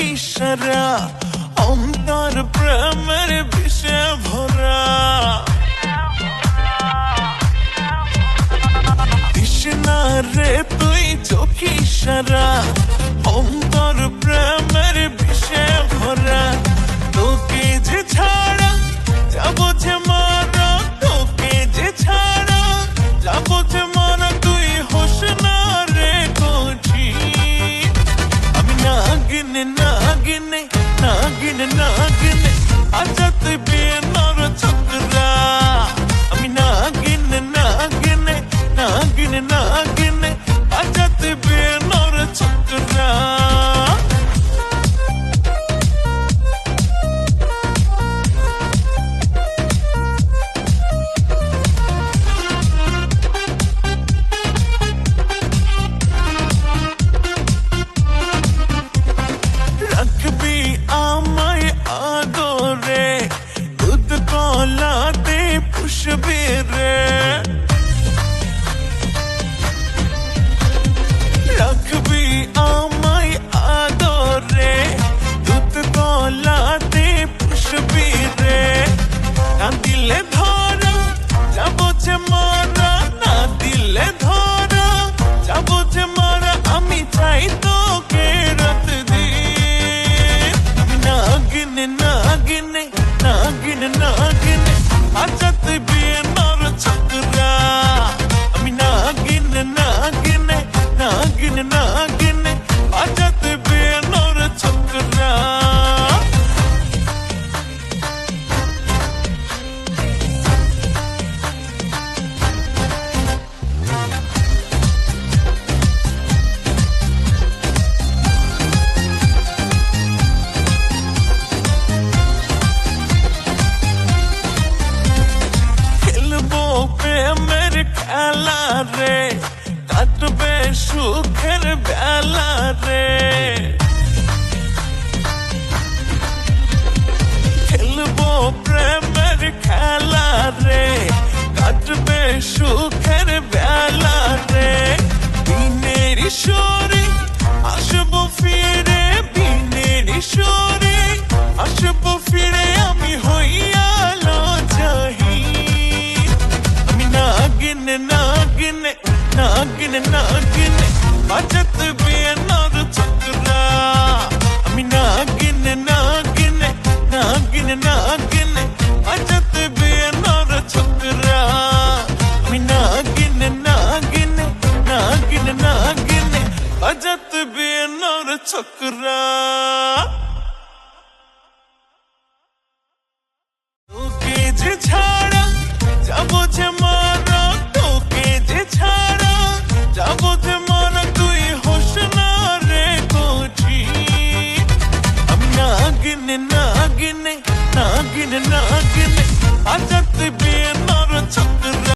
ইশারা অন্তর প্রেমের বিষে ভরা তৃষ্ণা রে তুই চোখ ইশারা অন্তর প্রেমের বিষে ভরা তোকে যে ছাড়া যাবো যে মারা তোকে যে ছাড়া যাবো যে মারা তুই হোস না রে কোঠি আমি নাগিনে নাগিনে নাগিনে নাগিনে আচ্ছা তুই বেনার চক্রা আমি নাগিনে নাগিনে নাগিনে নাগিনে আচ্ছা তুই বেনার চক্রা রাখবি আমায় আগরে দুধ কলাতে পুষবি রে রাখবি আমায় আগরে দুধ কলাতে পুষবি রে না দিলে ধরা যাবো যে মারা না দিলে ধরা যাবো যে মারা আমি চাই তোকে রাত দিন নাগিনে নাগিনে নাগিনে নাগিনে আচ্ছা তুই বেনার চক্রা আমি নাগিনে নাগিনে নাগিনে নাগিনে আচ্ছা তুই বেনার চক্রা খেলবো প্রেমের খেলা রে কাটবে সুখের বেলা রে খেলবো প্রেমের খেলা রে কাটবে সুখের বেলা রে দিনের ঈশ্বরে আসবো ফিরে দিনের ঈশ্বরে আসবো ফিরে আমি হইয়ালো চাহি আমি নাগিনে নাগিনে নাগিনে নাগিনে বাজত বেনার চক্রা আমি নাগিনে নাগিনে নাগিনে নাগিনে বাজত বেনার চক্রা আমি নাগিনে নাগিনে নাগিনে নাগিনে বাজত বেনার চক্রা তোকে যে ছাড়া যাবো যে মারা তোকে যে ছাড়া যাবো যে মারা তুই হোস না রে কোঠি আমি নাগিনে নাগিনে নাগিনে নাগিনে আচ্ছা